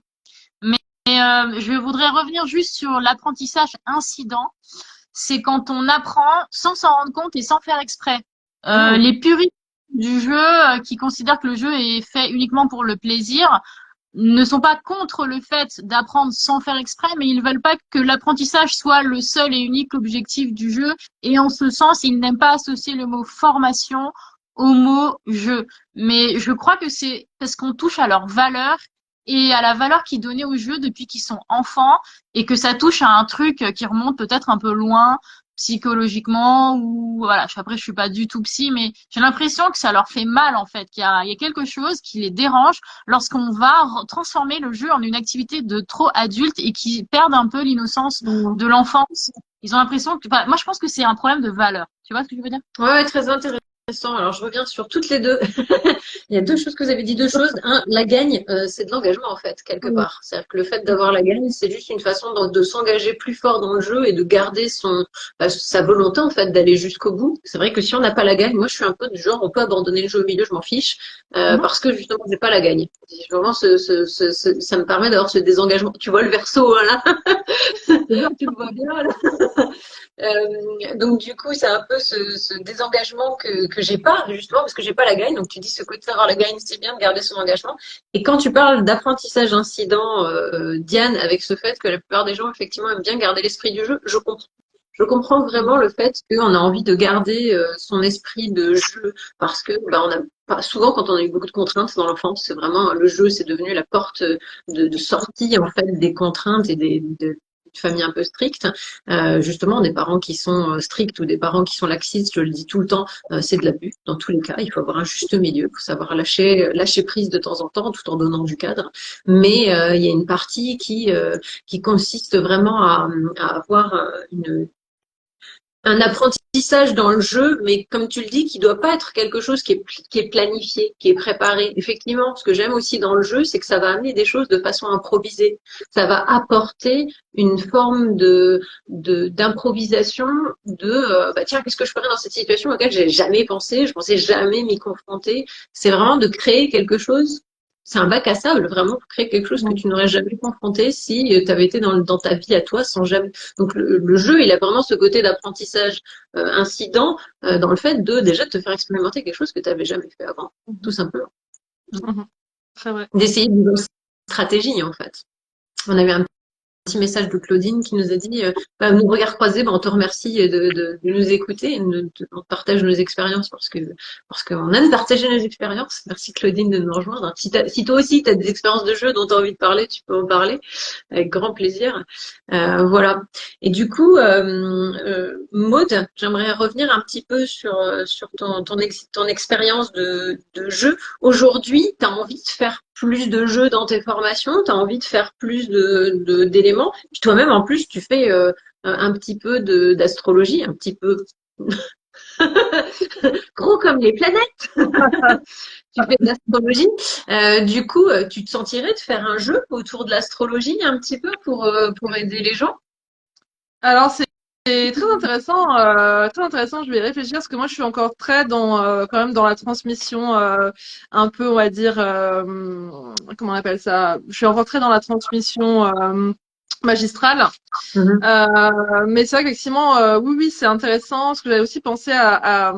Mais je voudrais revenir juste sur l'apprentissage incident. C'est quand on apprend sans s'en rendre compte et sans faire exprès. Hmm. Les puristes du jeu qui considèrent que le jeu est fait uniquement pour le plaisir ne sont pas contre le fait d'apprendre sans faire exprès, mais ils veulent pas que l'apprentissage soit le seul et unique objectif du jeu. Et en ce sens, ils n'aiment pas associer le mot formation au mot jeu. Mais je crois que c'est parce qu'on touche à leur valeur et à la valeur qu'ils donnaient au jeu depuis qu'ils sont enfants et que ça touche à un truc qui remonte peut-être un peu loin psychologiquement ou voilà, après je suis pas du tout psy, mais j'ai l'impression que ça leur fait mal en fait, qu'il y a quelque chose qui les dérange lorsqu'on va transformer le jeu en une activité de trop adulte et qui perdent un peu l'innocence Hmm. de l'enfance. Ils ont l'impression que, enfin, moi je pense que c'est un problème de valeur. Tu vois ce que je veux dire? Ouais, très intéressant. Alors, je reviens sur toutes les deux. Il y a deux choses que vous avez dit, deux choses. Un, la gagne, c'est de l'engagement, en fait, quelque part. C'est-à-dire que le fait d'avoir la gagne, c'est juste une façon de s'engager plus fort dans le jeu et de garder sa volonté, en fait, d'aller jusqu'au bout. C'est vrai que si on n'a pas la gagne, moi, je suis un peu du genre, on peut abandonner le jeu au milieu, je m'en fiche, Mhm. parce que, justement, j'ai pas la gagne. Vraiment, ça me permet d'avoir ce désengagement. Tu vois le verso, hein, là? Tu le vois bien, là? Donc du coup, c'est un peu ce désengagement que j'ai pas, justement, parce que j'ai pas la gagne. Donc tu dis ce côté d'avoir la gagne, c'est bien de garder son engagement. Et quand tu parles d'apprentissage incident, Diane, avec ce fait que la plupart des gens, effectivement, aiment bien garder l'esprit du jeu, je comprends. Je comprends vraiment le fait qu'on a envie de garder son esprit de jeu parce que bah, on a souvent quand on a eu beaucoup de contraintes dans l'enfance, c'est vraiment le jeu, c'est devenu la porte de sortie en fait des contraintes et de familles un peu strictes. Justement, des parents qui sont stricts ou des parents qui sont laxistes, je le dis tout le temps, c'est de l'abus. Dans tous les cas, il faut avoir un juste milieu, il faut savoir lâcher prise de temps en temps, tout en donnant du cadre. Mais il y a une partie qui consiste vraiment à avoir un apprentissage dans le jeu, mais comme tu le dis, qui doit pas être quelque chose qui est planifié, qui est préparé. Effectivement, ce que j'aime aussi dans le jeu, c'est que ça va amener des choses de façon improvisée. Ça va apporter une forme d'improvisation bah tiens, qu'est-ce que je ferais dans cette situation auquel j'ai jamais pensé, je pensais jamais m'y confronter. C'est vraiment de créer quelque chose. C'est un bac à sable, vraiment, pour créer quelque chose que tu n'aurais jamais confronté si tu avais été dans ta vie à toi sans jamais. Donc le jeu, il a vraiment ce côté d'apprentissage incident dans le fait de déjà te faire expérimenter quelque chose que tu n'avais jamais fait avant, tout Mhm. simplement. Mhm. Très vrai. D'essayer une nouvelle stratégie, en fait. On avait un petit message de Claudine qui nous a dit bah, nous regard croisés, bah, on te remercie de nous écouter et on partage nos expériences parce qu'on aime partager nos expériences. Merci Claudine de nous rejoindre. Si toi aussi tu as des expériences de jeu dont tu as envie de parler, tu peux en parler avec grand plaisir. Voilà. Et du coup, Maud, j'aimerais revenir un petit peu sur ton expérience de jeu. Aujourd'hui, tu as envie de faire plus de jeux dans tes formations, tu as envie de faire plus d'éléments. Puis toi-même, en plus, tu fais un petit peu d'astrologie, un petit peu gros comme les planètes. Tu fais de l'astrologie. Du coup, tu te sentirais de faire un jeu autour de l'astrologie un petit peu pour aider les gens? Alors c'est très intéressant, très intéressant. Je vais y réfléchir parce que moi je suis encore très dans quand même dans la transmission un peu on va dire comment on appelle ça. Je suis encore très dans la transmission magistrale. Mhm. Mais c'est vrai qu'effectivement, oui, oui, c'est intéressant. Parce que j'avais aussi pensé bah,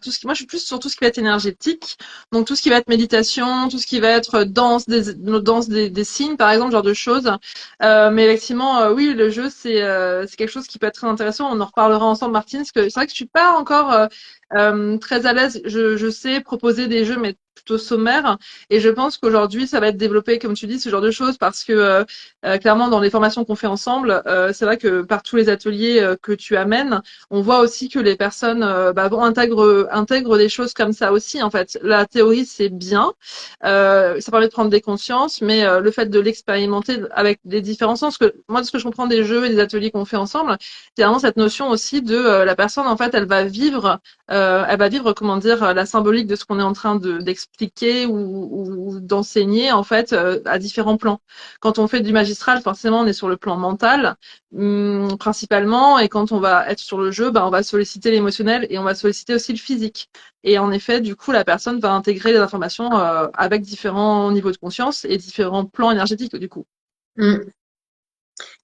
tout ce qui, moi, je suis plus sur tout ce qui va être énergétique. Donc, tout ce qui va être méditation, tout ce qui va être danse des signes, par exemple, genre de choses. Mais effectivement, oui, le jeu, c'est quelque chose qui peut être très intéressant. On en reparlera ensemble, Martine, parce que c'est vrai que je suis pas encore très à l'aise. Je sais proposer des jeux, mais plutôt sommaires. Et je pense qu'aujourd'hui, ça va être développé, comme tu dis, ce genre de choses, parce que clairement, dans les formations qu'on fait ensemble, c'est vrai que par tous les ateliers que tu amènes, on voit aussi que les personnes bah, intègrent des choses comme ça aussi. En fait, la théorie c'est bien, ça permet de prendre des consciences, mais le fait de l'expérimenter avec des différents sens, que moi, de ce que je comprends des jeux et des ateliers qu'on fait ensemble, c'est vraiment cette notion aussi de la personne en fait, elle va vivre elle va vivre, comment dire, la symbolique de ce qu'on est en train d'expliquer ou d'enseigner, en fait, à différents plans. Quand on fait du magistral, forcément, on est sur le plan mental, principalement, et quand on va être sur le jeu, on va solliciter l'émotionnel et on va solliciter aussi le physique. Et en effet, du coup, la personne va intégrer les informations avec différents niveaux de conscience et différents plans énergétiques, du coup. Mm.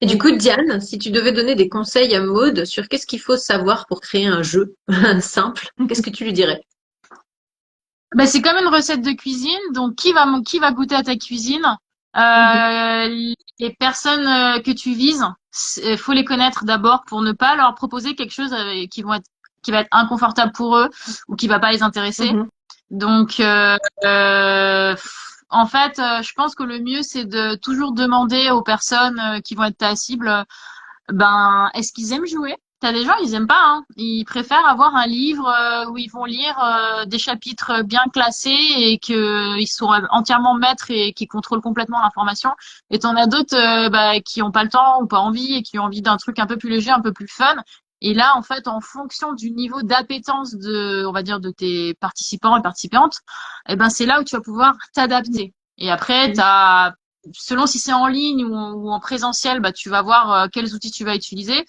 Et du coup, Diane, si tu devais donner des conseils à Maud sur qu'est-ce qu'il faut savoir pour créer un jeu simple, qu'est-ce que tu lui dirais? Bah, c'est comme une recette de cuisine, donc qui va goûter à ta cuisine? Les personnes que tu vises, faut les connaître d'abord pour ne pas leur proposer quelque chose qui va être inconfortable pour eux ou qui va pas les intéresser. Mhm. Donc, en fait, je pense que le mieux, c'est de toujours demander aux personnes qui vont être ta cible, est-ce qu'ils aiment jouer? T'as des gens, ils aiment pas, hein. Ils préfèrent avoir un livre où ils vont lire des chapitres bien classés et que ils sont entièrement maîtres et qui contrôlent complètement l'information. Et t'en as d'autres qui ont pas le temps ou pas envie et qui ont envie d'un truc un peu plus léger, un peu plus fun. Et là, en fait, en fonction du niveau d'appétence on va dire, de tes participants et participantes, c'est là où tu vas pouvoir t'adapter. Et après, selon si c'est en ligne ou en présentiel, tu vas voir quels outils tu vas utiliser.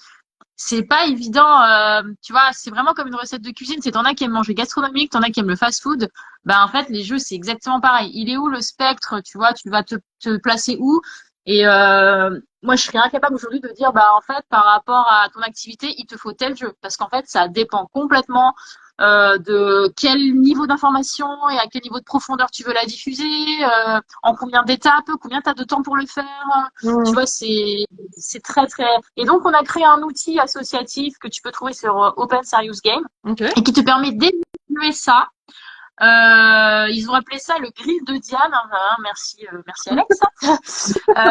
C'est pas évident, tu vois, c'est vraiment comme une recette de cuisine. C'est t'en as qui aiment manger gastronomique, t'en as qui aiment le fast-food. En fait, les jeux, c'est exactement pareil. Il est où le spectre, tu vois, tu vas te placer où? Et moi, je serais incapable aujourd'hui de dire, en fait, par rapport à ton activité, il te faut tel jeu. Parce qu'en fait, ça dépend complètement de quel niveau d'information et à quel niveau de profondeur tu veux la diffuser, en combien d'étapes, combien tu as de temps pour le faire. Tu Mhm. vois, c'est très, très... Et donc, on a créé un outil associatif que tu peux trouver sur Open Serious Game Ok. et qui te permet d'évaluer ça. Ils ont appelé ça le grill de Diane. Merci, merci Alex.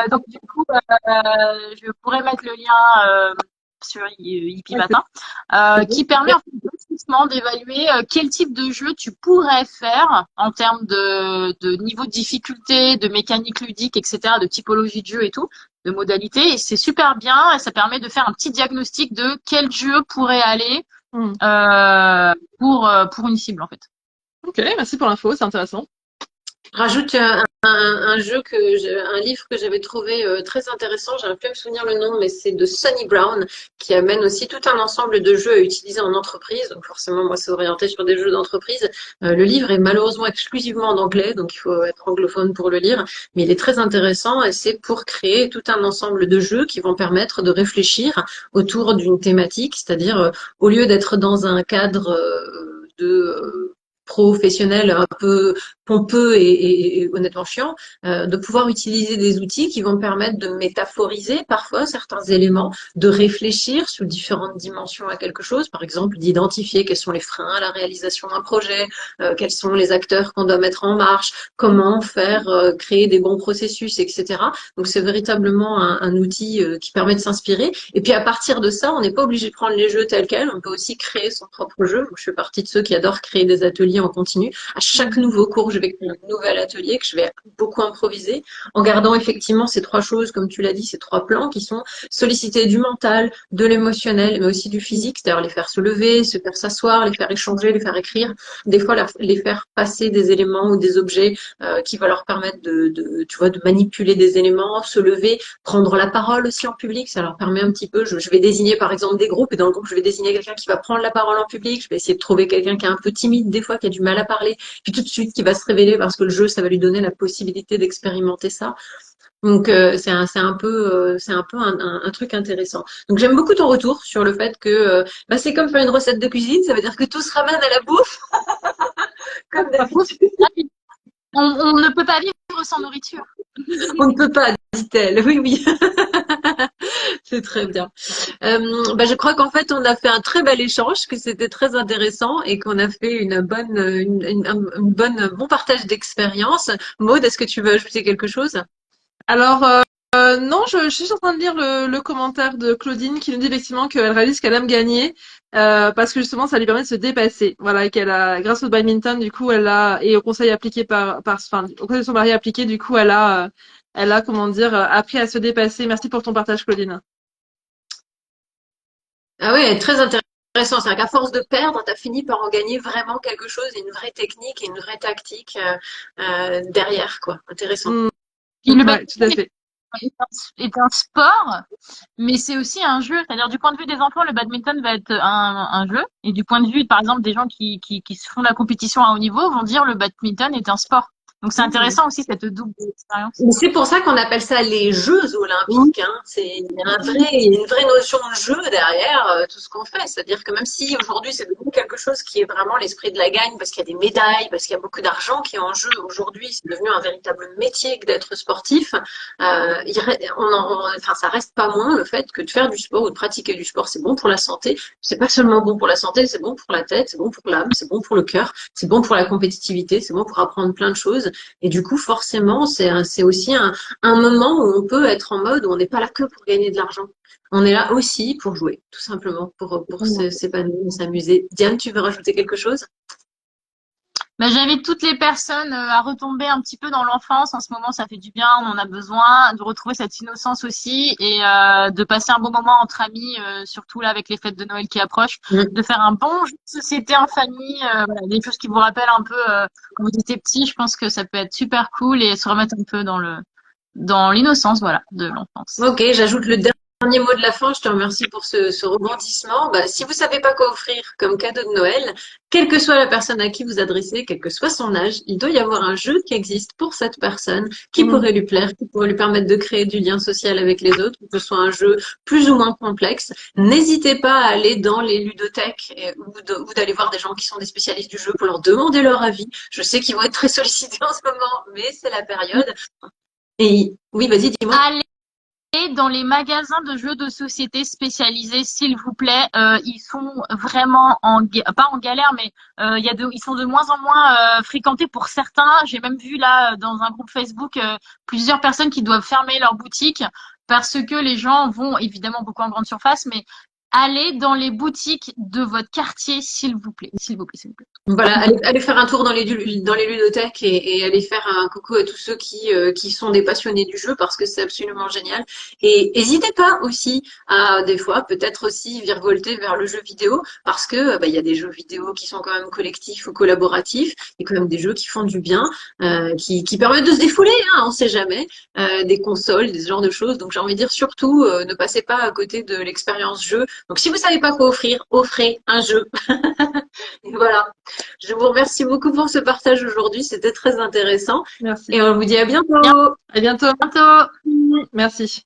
Donc du coup, je pourrais mettre le lien sur Hippie Ouais, Matin, c'est beau. qui permet en fait gratuitement d'évaluer quel type de jeu tu pourrais faire en termes de niveau de difficulté, de mécanique ludique, etc., de typologie de jeu et tout, de modalités. Et c'est super bien et ça permet de faire un petit diagnostic de quel jeu pourrait aller Mhm. pour une cible en fait. Ok, merci pour l'info, c'est intéressant. Rajoute un jeu un livre que j'avais trouvé très intéressant. J'arrive plus à me souvenir le nom, mais c'est de Sonny Brown qui amène aussi tout un ensemble de jeux à utiliser en entreprise. Donc forcément, moi, c'est orienté sur des jeux d'entreprise. Le livre est malheureusement exclusivement en anglais, donc il faut être anglophone pour le lire. Mais il est très intéressant et c'est pour créer tout un ensemble de jeux qui vont permettre de réfléchir autour d'une thématique, c'est-à-dire au lieu d'être dans un cadre professionnel un peu pompeux et honnêtement chiant, de pouvoir utiliser des outils qui vont permettre de métaphoriser parfois certains éléments, de réfléchir sur différentes dimensions à quelque chose, par exemple d'identifier quels sont les freins à la réalisation d'un projet, quels sont les acteurs qu'on doit mettre en marche, comment faire créer des bons processus, etc. Donc c'est véritablement un outil qui permet de s'inspirer. Et puis à partir de ça, on n'est pas obligé de prendre les jeux tels quels, on peut aussi créer son propre jeu. Donc, je fais partie de ceux qui adorent créer des ateliers en continu. À chaque nouveau cours, je vais créer un nouvel atelier que je vais beaucoup improviser en gardant effectivement ces trois choses, comme tu l'as dit, ces trois plans qui sont solliciter du mental, de l'émotionnel, mais aussi du physique, c'est-à-dire les faire se lever, se faire s'asseoir, les faire échanger, les faire écrire, des fois les faire passer des éléments ou des objets qui va leur permettre tu vois, de manipuler des éléments, se lever, prendre la parole aussi en public, ça leur permet un petit peu, je vais désigner par exemple des groupes, et dans le groupe, je vais désigner quelqu'un qui va prendre la parole en public, je vais essayer de trouver quelqu'un qui est un peu timide des fois, qui a du mal à parler, puis tout de suite qui va se révéler parce que le jeu, ça va lui donner la possibilité d'expérimenter ça. Donc c'est un peu un truc intéressant. Donc j'aime beaucoup ton retour sur le fait que c'est comme faire une recette de cuisine, ça veut dire que tout se ramène à la bouffe, comme La bouffe, d'habitude. on ne peut pas vivre sans nourriture. On ne peut pas, dit-elle. Oui, oui, c'est très bien. Je crois qu'en fait, on a fait un très bel échange, que c'était très intéressant et qu'on a fait un bon partage d'expérience. Maud, est-ce que tu veux ajouter quelque chose? Alors, non, je suis juste en train de lire le commentaire de Claudine qui nous dit effectivement qu'elle réalise qu'elle aime gagner parce que justement ça lui permet de se dépasser. Voilà, et qu'elle a, grâce au badminton, du coup, elle a et au conseil appliqué enfin, au conseil de son mari appliqué, du coup, elle a, comment dire, appris à se dépasser. Merci pour ton partage, Claudine. Ah ouais, très intéressant. intéressant. C'est-à-dire qu'à force de perdre, tu as fini par en gagner vraiment quelque chose, une vraie technique et une vraie tactique derrière, quoi. Intéressant. Puis le Ouais, tout à badminton fait. est un sport, mais c'est aussi un jeu. C'est-à-dire, du point de vue des enfants, le badminton va être un jeu. Et du point de vue, par exemple, des gens qui se font de la compétition à haut niveau vont dire le badminton est un sport. Donc, c'est intéressant aussi, cette double expérience. C'est pour ça qu'on appelle ça les Jeux olympiques. Hein. Il y a une vraie notion de jeu derrière tout ce qu'on fait. C'est-à-dire que même si aujourd'hui c'est devenu quelque chose qui est vraiment l'esprit de la gagne, parce qu'il y a des médailles, parce qu'il y a beaucoup d'argent qui est en jeu aujourd'hui, c'est devenu un véritable métier que d'être sportif. Enfin, ça reste pas moins le fait que de faire du sport ou de pratiquer du sport, c'est bon pour la santé. C'est pas seulement bon pour la santé, c'est bon pour la tête, c'est bon pour l'âme, c'est bon pour le cœur, c'est bon pour la compétitivité, c'est bon pour apprendre plein de choses. Et du coup, forcément, c'est aussi un moment où on peut être en mode où on n'est pas là que pour gagner de l'argent. On est là aussi pour jouer, tout simplement, pour s'épanouir, s'amuser. Diane, tu veux rajouter quelque chose? Ben, j'invite toutes les personnes à retomber un petit peu dans l'enfance. En ce moment, ça fait du bien, on en a besoin, de retrouver cette innocence aussi et de passer un bon moment entre amis, surtout là avec les fêtes de Noël qui approchent, de faire un bon jeu de société en famille, voilà, des choses qui vous rappellent un peu quand vous étiez petit. Je pense que ça peut être super cool et se remettre un peu dans l'innocence, voilà, de l'enfance. Ok, j'ajoute le dernier mot de la fin. Je te remercie pour ce rebondissement. Bah, si vous savez pas quoi offrir comme cadeau de Noël, quelle que soit la personne à qui vous adressez, quel que soit son âge, il doit y avoir un jeu qui existe pour cette personne, qui pourrait lui plaire, qui pourrait lui permettre de créer du lien social avec les autres, que ce soit un jeu plus ou moins complexe. N'hésitez pas à aller dans les ludothèques ou d'aller voir des gens qui sont des spécialistes du jeu pour leur demander leur avis. Je sais qu'ils vont être très sollicités en ce moment, mais c'est la période. Et oui, vas-y, dis-moi. Allez dans les magasins de jeux de société spécialisés, s'il vous plaît. Ils sont vraiment pas en galère, mais ils sont de moins en moins fréquentés pour certains. J'ai même vu là dans un groupe Facebook plusieurs personnes qui doivent fermer leur boutique parce que les gens vont évidemment beaucoup en grande surface, mais allez dans les boutiques de votre quartier, s'il vous plaît, s'il vous plaît, s'il vous plaît. Voilà, allez faire un tour dans les ludothèques et allez faire un coucou à tous ceux qui sont des passionnés du jeu parce que c'est absolument génial. Et n'hésitez pas aussi à des fois peut-être aussi virevolter vers le jeu vidéo parce que bah, il y a des jeux vidéo qui sont quand même collectifs ou collaboratifs et quand même des jeux qui font du bien, qui permettent de se défouler, hein, on sait jamais, des consoles, des genres de choses. Donc j'ai envie de dire surtout ne passez pas à côté de l'expérience jeu. Donc si vous savez pas quoi offrir, offrez un jeu. Et voilà. Je vous remercie beaucoup pour ce partage aujourd'hui. C'était très intéressant. Merci. Et on vous dit à bientôt. À bientôt. À bientôt. Merci.